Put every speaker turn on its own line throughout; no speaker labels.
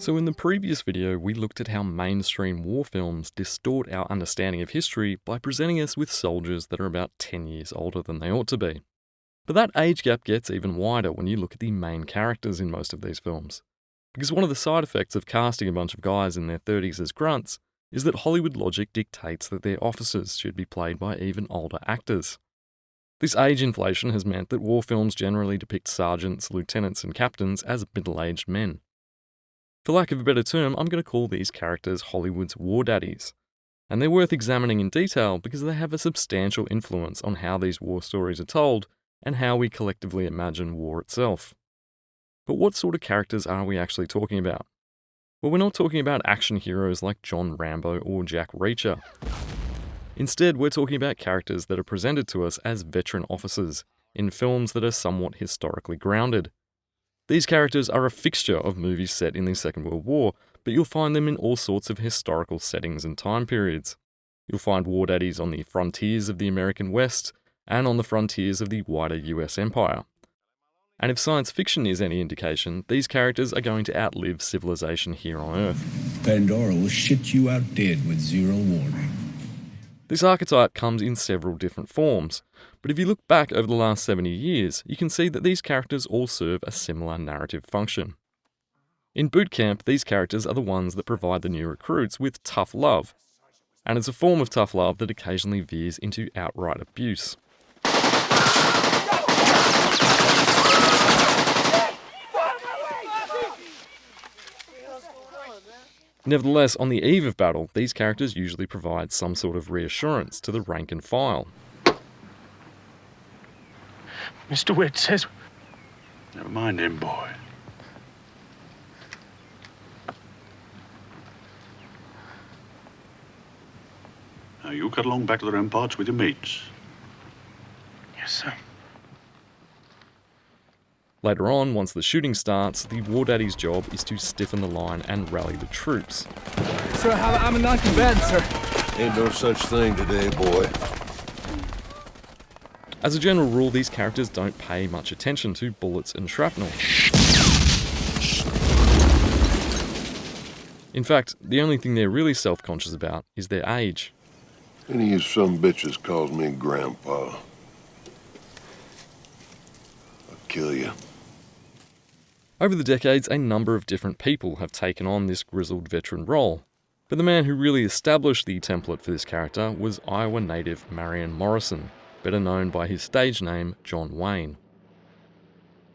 So in the previous video, we looked at how mainstream war films distort our understanding of history by presenting us with soldiers that are about 10 years older than they ought to be. But that age gap gets even wider when you look at the main characters in most of these films. Because one of the side effects of casting a bunch of guys in their 30s as grunts is that Hollywood logic dictates that their officers should be played by even older actors. This age inflation has meant that war films generally depict sergeants, lieutenants, and captains as middle-aged men. For lack of a better term, I'm going to call these characters Hollywood's Wardaddies. And they're worth examining in detail because they have a substantial influence on how these war stories are told and how we collectively imagine war itself. But what sort of characters are we actually talking about? Well, we're not talking about action heroes like John Rambo or Jack Reacher. Instead, we're talking about characters that are presented to us as veteran officers in films that are somewhat historically grounded. These characters are a fixture of movies set in the Second World War, but you'll find them in all sorts of historical settings and time periods. You'll find Wardaddies on the frontiers of the American West and on the frontiers of the wider US empire. And if science fiction is any indication, these characters are going to outlive civilization here on Earth.
Pandora will shit you out dead with zero warning.
This archetype comes in several different forms, but if you look back over the last 70 years, you can see that these characters all serve a similar narrative function. In boot camp, these characters are the ones that provide the new recruits with tough love, and it's a form of tough love that occasionally veers into outright abuse. Nevertheless, on the eve of battle, these characters usually provide some sort of reassurance to the rank and file.
Mr. Witt says...
Never mind him, boy. Now, you cut along back to the ramparts with your mates.
Yes, sir.
Later on, once the shooting starts, the Wardaddy's job is to stiffen the line and rally the troops.
Sir, I'm a non-combatant, sir.
Ain't no such thing today, boy.
As a general rule, these characters don't pay much attention to bullets and shrapnel. In fact, the only thing they're really self-conscious about is their age.
Any of you some bitches calls me Grandpa. I'll kill you.
Over the decades, a number of different people have taken on this grizzled veteran role, but the man who really established the template for this character was Iowa native Marion Morrison, better known by his stage name John Wayne.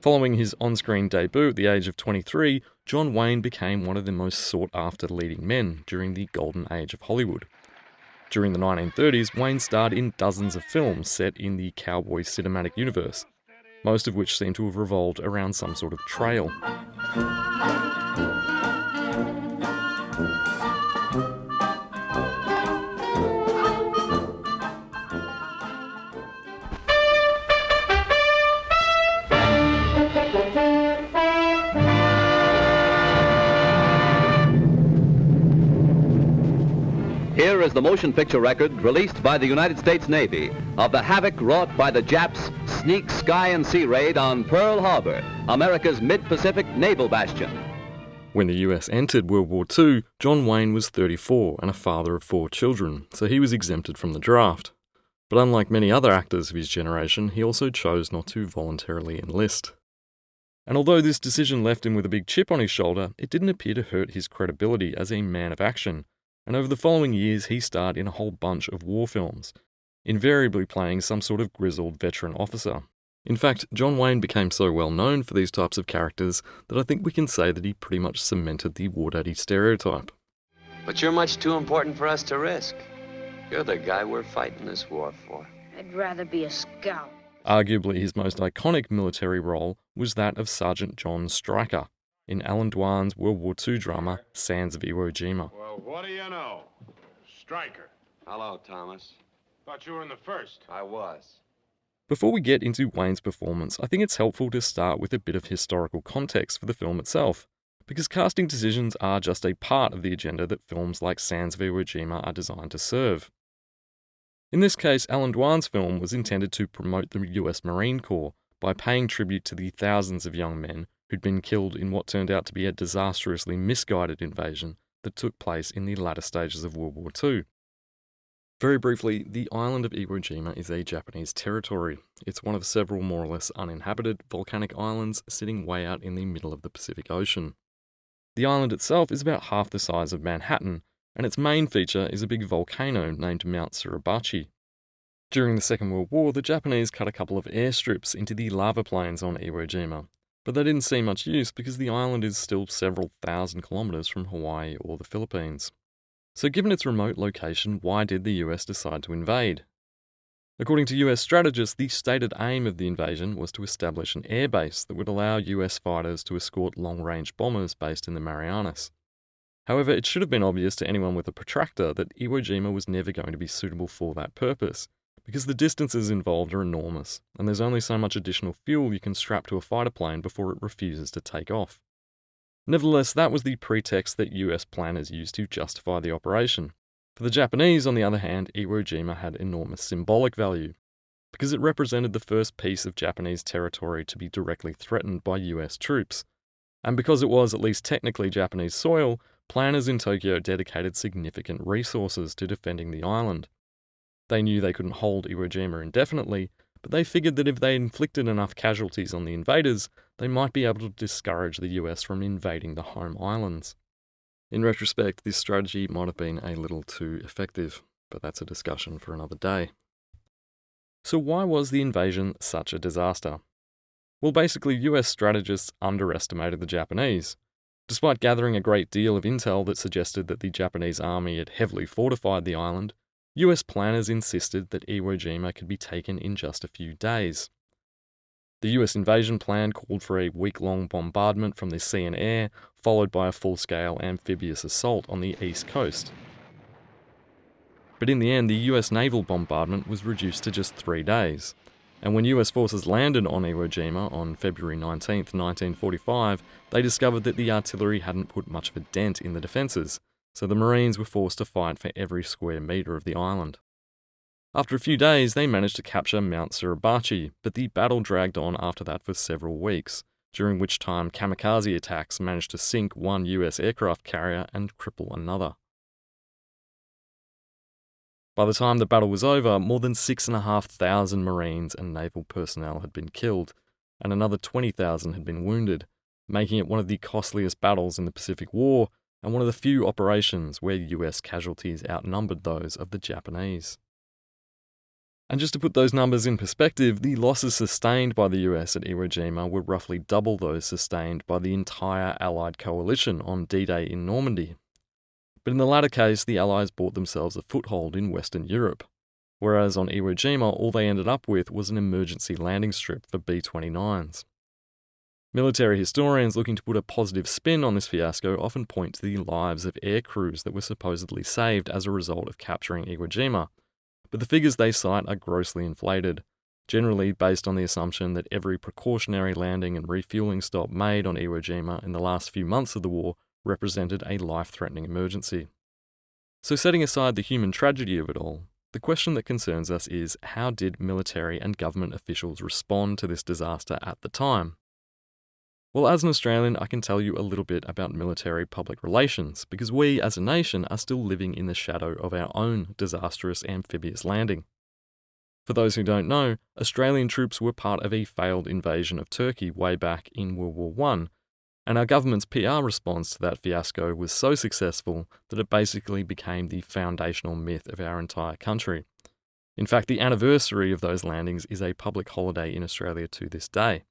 Following his on-screen debut at the age of 23, John Wayne became one of the most sought-after leading men during the golden age of Hollywood. During the 1930s, Wayne starred in dozens of films set in the cowboy cinematic universe, most of which seem to have revolved around some sort of trail.
Here is the motion picture record released by the United States Navy of the havoc wrought by the Japs' sneak sky and sea raid on Pearl Harbor, America's mid-Pacific naval bastion.
When the US entered World War II, John Wayne was 34 and a father of 4 children, so he was exempted from the draft. But unlike many other actors of his generation, he also chose not to voluntarily enlist. And although this decision left him with a big chip on his shoulder, it didn't appear to hurt his credibility as a man of action. And over the following years, he starred in a whole bunch of war films, invariably playing some sort of grizzled veteran officer. In fact, John Wayne became so well known for these types of characters that I think we can say that he pretty much cemented the Wardaddy stereotype.
But you're much too important for us to risk. You're the guy we're fighting this war for.
I'd rather be a scout.
Arguably his most iconic military role was that of Sergeant John Stryker in Alan Dwan's World War II drama Sands of Iwo Jima.
Well, what do you know? Stryker.
Hello, Thomas.
Thought you were in the first.
I was.
Before we get into Wayne's performance, I think it's helpful to start with a bit of historical context for the film itself, because casting decisions are just a part of the agenda that films like Sands of Iwo Jima are designed to serve. In this case, Alan Dwan's film was intended to promote the US Marine Corps by paying tribute to the thousands of young men who'd been killed in what turned out to be a disastrously misguided invasion that took place in the latter stages of World War II. Very briefly, the island of Iwo Jima is a Japanese territory. It's one of several more or less uninhabited volcanic islands sitting way out in the middle of the Pacific Ocean. The island itself is about half the size of Manhattan, and its main feature is a big volcano named Mount Suribachi. During the Second World War, the Japanese cut a couple of airstrips into the lava plains on Iwo Jima, but they didn't see much use because the island is still several thousand kilometres from Hawaii or the Philippines. So given its remote location, why did the US decide to invade? According to US strategists, the stated aim of the invasion was to establish an airbase that would allow US fighters to escort long-range bombers based in the Marianas. However, it should have been obvious to anyone with a protractor that Iwo Jima was never going to be suitable for that purpose, because the distances involved are enormous, and there's only so much additional fuel you can strap to a fighter plane before it refuses to take off. Nevertheless, that was the pretext that US planners used to justify the operation. For the Japanese, on the other hand, Iwo Jima had enormous symbolic value, because it represented the first piece of Japanese territory to be directly threatened by US troops. And because it was at least technically Japanese soil, planners in Tokyo dedicated significant resources to defending the island. They knew they couldn't hold Iwo Jima indefinitely, but they figured that if they inflicted enough casualties on the invaders, they might be able to discourage the US from invading the home islands. In retrospect, this strategy might have been a little too effective, but that's a discussion for another day. So why was the invasion such a disaster? Well, basically, US strategists underestimated the Japanese. Despite gathering a great deal of intel that suggested that the Japanese army had heavily fortified the island, US planners insisted that Iwo Jima could be taken in just a few days. The US invasion plan called for a week-long bombardment from the sea and air, followed by a full-scale amphibious assault on the east coast. But in the end, the US naval bombardment was reduced to just 3 days. And when US forces landed on Iwo Jima on February 19, 1945, they discovered that the artillery hadn't put much of a dent in the defences, so the Marines were forced to fight for every square metre of the island. After a few days, they managed to capture Mount Suribachi, but the battle dragged on after that for several weeks, during which time kamikaze attacks managed to sink one US aircraft carrier and cripple another. By the time the battle was over, more than 6,500 Marines and naval personnel had been killed, and another 20,000 had been wounded, making it one of the costliest battles in the Pacific War and one of the few operations where US casualties outnumbered those of the Japanese. And just to put those numbers in perspective, the losses sustained by the US at Iwo Jima were roughly double those sustained by the entire Allied coalition on D-Day in Normandy. But in the latter case, the Allies bought themselves a foothold in Western Europe, whereas on Iwo Jima all they ended up with was an emergency landing strip for B-29s. Military historians looking to put a positive spin on this fiasco often point to the lives of air crews that were supposedly saved as a result of capturing Iwo Jima, but the figures they cite are grossly inflated, generally based on the assumption that every precautionary landing and refueling stop made on Iwo Jima in the last few months of the war represented a life-threatening emergency. So setting aside the human tragedy of it all, the question that concerns us is how did military and government officials respond to this disaster at the time? Well, as an Australian, I can tell you a little bit about military public relations, because we, as a nation, are still living in the shadow of our own disastrous amphibious landing. For those who don't know, Australian troops were part of a failed invasion of Turkey way back in World War I, and our government's PR response to that fiasco was so successful that it basically became the foundational myth of our entire country. In fact, the anniversary of those landings is a public holiday in Australia to this day.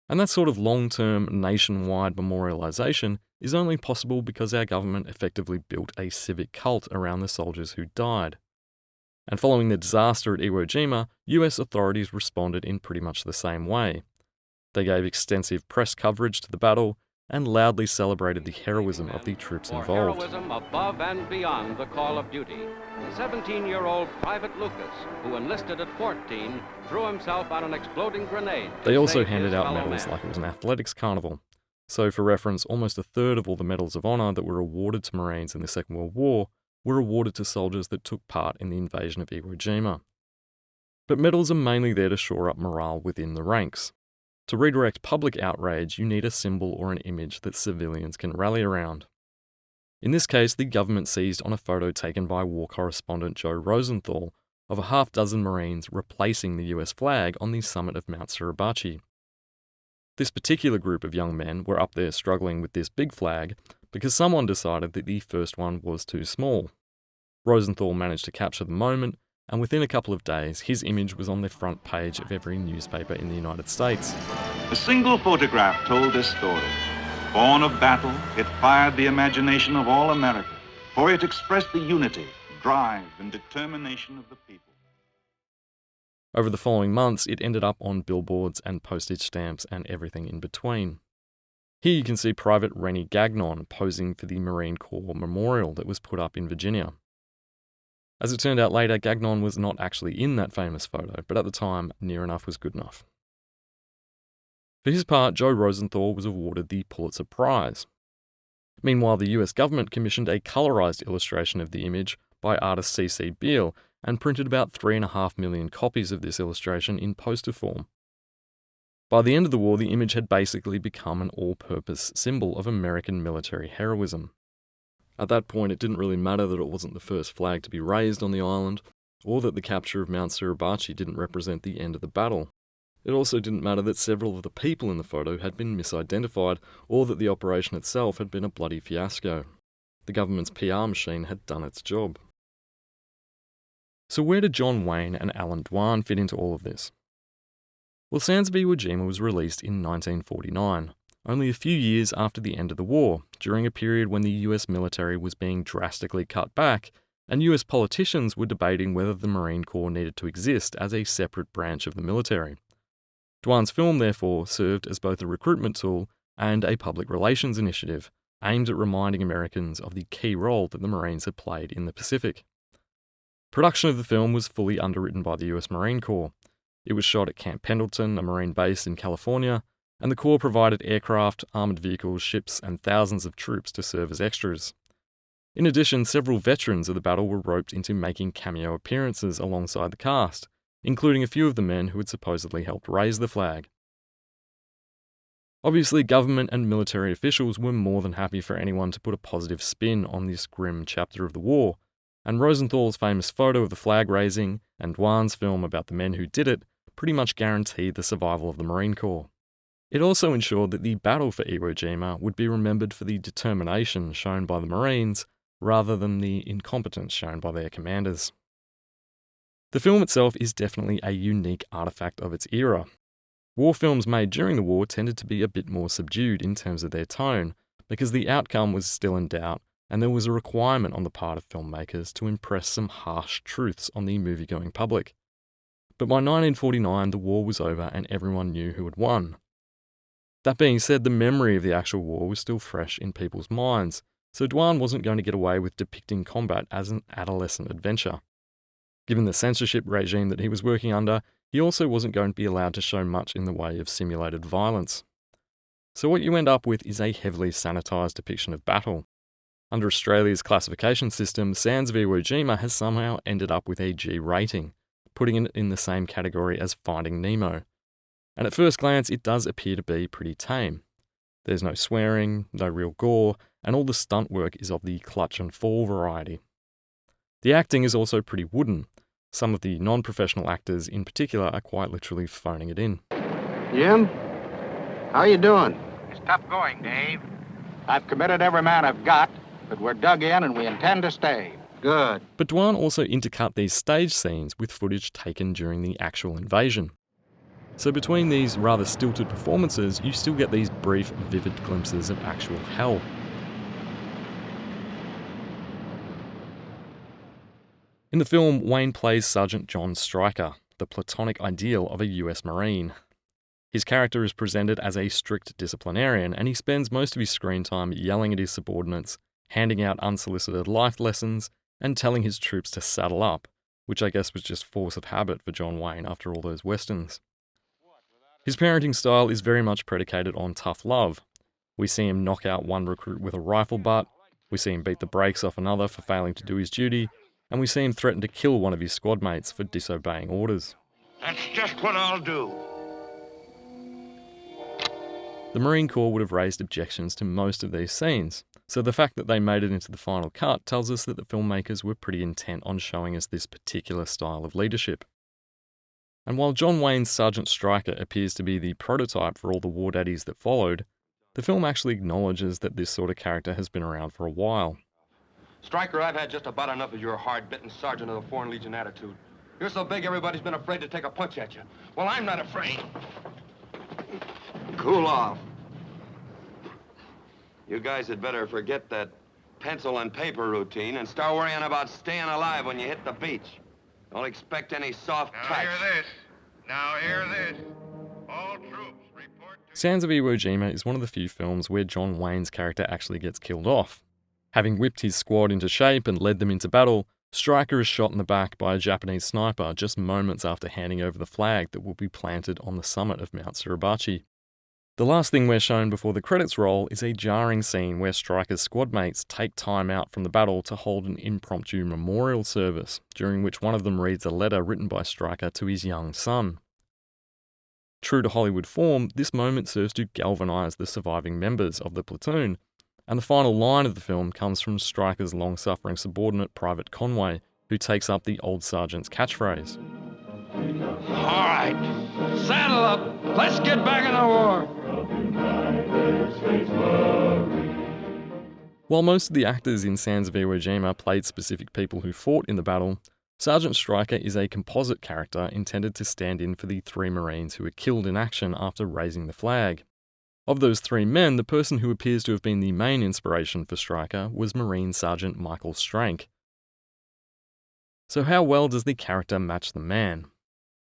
And that sort of long-term nationwide memorialisation is only possible because our government effectively built a civic cult around the soldiers who died. And following the disaster at Iwo Jima, US authorities responded in pretty much the same way. They gave extensive press coverage to the battle and loudly celebrated the heroism of the troops involved.
Heroism above and beyond the call of duty. 17-year-old Private Lucas, who enlisted at 14, threw himself on an exploding grenade.
They also handed out medals like it was an athletics carnival. So for reference, almost a third of all the medals of honour that were awarded to Marines in the Second World War were awarded to soldiers that took part in the invasion of Iwo Jima. But medals are mainly there to shore up morale within the ranks. To redirect public outrage, you need a symbol or an image that civilians can rally around. In this case, the government seized on a photo taken by war correspondent Joe Rosenthal of a half-dozen Marines replacing the US flag on the summit of Mount Suribachi. This particular group of young men were up there struggling with this big flag because someone decided that the first one was too small. Rosenthal managed to capture the moment, and within a couple of days, his image was on the front page of every newspaper in the United States.
A single photograph told this story. Born of battle, it fired the imagination of all America, for it expressed the unity, drive, and determination of the people.
Over the following months, it ended up on billboards and postage stamps and everything in between. Here you can see Private Rennie Gagnon posing for the Marine Corps Memorial that was put up in Virginia. As it turned out later, Gagnon was not actually in that famous photo, but at the time, near enough was good enough. For his part, Joe Rosenthal was awarded the Pulitzer Prize. Meanwhile, the US government commissioned a colorized illustration of the image by artist C.C. Beale and printed about 3.5 million copies of this illustration in poster form. By the end of the war, the image had basically become an all-purpose symbol of American military heroism. At that point, it didn't really matter that it wasn't the first flag to be raised on the island, or that the capture of Mount Suribachi didn't represent the end of the battle. It also didn't matter that several of the people in the photo had been misidentified, or that the operation itself had been a bloody fiasco. The government's PR machine had done its job. So where did John Wayne and Alan Dwan fit into all of this? Well, Sands of Iwo Jima was released in 1949, only a few years after the end of the war, during a period when the US military was being drastically cut back, and US politicians were debating whether the Marine Corps needed to exist as a separate branch of the military. Dwan's film, therefore, served as both a recruitment tool and a public relations initiative, aimed at reminding Americans of the key role that the Marines had played in the Pacific. Production of the film was fully underwritten by the US Marine Corps. It was shot at Camp Pendleton, a Marine base in California, and the Corps provided aircraft, armoured vehicles, ships, and thousands of troops to serve as extras. In addition, several veterans of the battle were roped into making cameo appearances alongside the cast, including a few of the men who had supposedly helped raise the flag. Obviously, government and military officials were more than happy for anyone to put a positive spin on this grim chapter of the war, and Rosenthal's famous photo of the flag raising and Dwan's film about the men who did it pretty much guaranteed the survival of the Marine Corps. It also ensured that the battle for Iwo Jima would be remembered for the determination shown by the Marines rather than the incompetence shown by their commanders. The film itself is definitely a unique artifact of its era. War films made during the war tended to be a bit more subdued in terms of their tone, because the outcome was still in doubt, and there was a requirement on the part of filmmakers to impress some harsh truths on the movie-going public. But by 1949, the war was over and everyone knew who had won. That being said, the memory of the actual war was still fresh in people's minds, so Dwan wasn't going to get away with depicting combat as an adolescent adventure. Given the censorship regime that he was working under, he also wasn't going to be allowed to show much in the way of simulated violence. So what you end up with is a heavily sanitised depiction of battle. Under Australia's classification system, Sands of Iwo Jima has somehow ended up with a G rating, putting it in the same category as Finding Nemo. And at first glance, it does appear to be pretty tame. There's no swearing, no real gore, and all the stunt work is of the clutch and fall variety. The acting is also pretty wooden. Some of the non-professional actors in particular are quite literally phoning it in.
Jim, how you doing?
It's tough going, Dave.
I've committed every man I've got, but we're dug in and we intend to stay. Good.
But Dwan also intercut these stage scenes with footage taken during the actual invasion. So between these rather stilted performances, you still get these brief, vivid glimpses of actual hell. In the film, Wayne plays Sergeant John Stryker, the platonic ideal of a US Marine. His character is presented as a strict disciplinarian, and he spends most of his screen time yelling at his subordinates, handing out unsolicited life lessons, and telling his troops to saddle up, which I guess was just force of habit for John Wayne after all those westerns. His parenting style is very much predicated on tough love. We see him knock out one recruit with a rifle butt, we see him beat the brakes off another for failing to do his duty, and we see him threaten to kill one of his squad mates for disobeying orders.
That's just what I'll do.
The Marine Corps would have raised objections to most of these scenes, so the fact that they made it into the final cut tells us that the filmmakers were pretty intent on showing us this particular style of leadership. And while John Wayne's Sergeant Stryker appears to be the prototype for all the Wardaddies that followed, the film actually acknowledges that this sort of character has been around for a while.
Stryker, I've had just about enough of your hard-bitten Sergeant of the Foreign Legion attitude. You're so big everybody's been afraid to take a punch at you. Well, I'm not afraid.
Cool off. You guys had better forget that pencil and paper routine and start worrying about staying alive when you hit the beach. Don't expect any soft touch.
Now hear this. Now hear this. All troops report to...
Sands of Iwo Jima is one of the few films where John Wayne's character actually gets killed off. Having whipped his squad into shape and led them into battle, Stryker is shot in the back by a Japanese sniper just moments after handing over the flag that will be planted on the summit of Mount Suribachi. The last thing we're shown before the credits roll is a jarring scene where Stryker's squad mates take time out from the battle to hold an impromptu memorial service, during which one of them reads a letter written by Stryker to his young son. True to Hollywood form, this moment serves to galvanise the surviving members of the platoon, and the final line of the film comes from Stryker's long-suffering subordinate, Private Conway, who takes up the old sergeant's catchphrase.
All right, saddle up. Let's get back in the war.
While most of the actors in Sands of Iwo Jima played specific people who fought in the battle, Sergeant Stryker is a composite character intended to stand in for the 3 Marines who were killed in action after raising the flag. Of those 3 men, the person who appears to have been the main inspiration for Stryker was Marine Sergeant Michael Strank. So how well does the character match the man?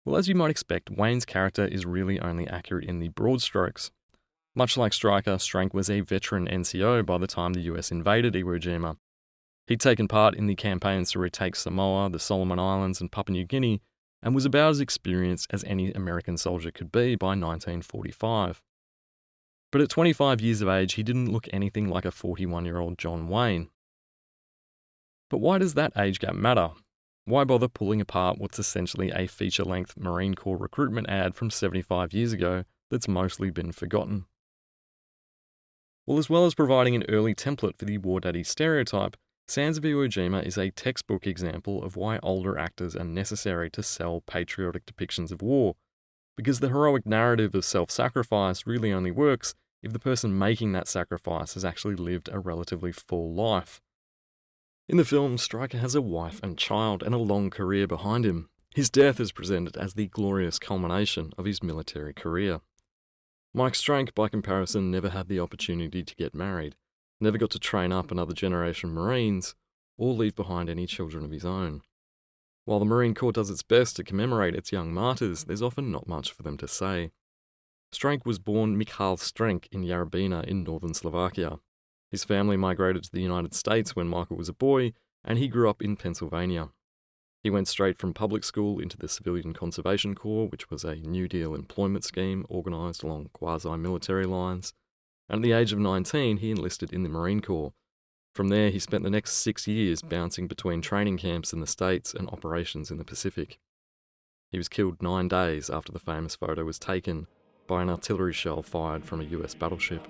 Well, as you might expect, Wayne's character is really only accurate in the broad strokes. Much like Stryker, Strank was a veteran NCO by the time the US invaded Iwo Jima. He'd taken part in the campaigns to retake Samoa, the Solomon Islands and Papua New Guinea, and was about as experienced as any American soldier could be by 1945. But at 25 years of age, he didn't look anything like a 41-year-old John Wayne. But why does that age gap matter? Why bother pulling apart what's essentially a feature-length Marine Corps recruitment ad from 75 years ago that's mostly been forgotten? Well, as well as providing an early template for the Wardaddy stereotype, Sands of Iwo Jima is a textbook example of why older actors are necessary to sell patriotic depictions of war, because the heroic narrative of self-sacrifice really only works if the person making that sacrifice has actually lived a relatively full life. In the film, Stryker has a wife and child and a long career behind him. His death is presented as the glorious culmination of his military career. Mike Strank, by comparison, never had the opportunity to get married, never got to train up another generation of Marines, or leave behind any children of his own. While the Marine Corps does its best to commemorate its young martyrs, there's often not much for them to say. Strank was born Michal Strank in Yarabina in northern Slovakia. His family migrated to the United States when Michael was a boy, and he grew up in Pennsylvania. He went straight from public school into the Civilian Conservation Corps, which was a New Deal employment scheme organised along quasi-military lines, and at the age of 19 he enlisted in the Marine Corps. From there he spent the next 6 years bouncing between training camps in the States and operations in the Pacific. He was killed 9 days after the famous photo was taken by an artillery shell fired from a US battleship.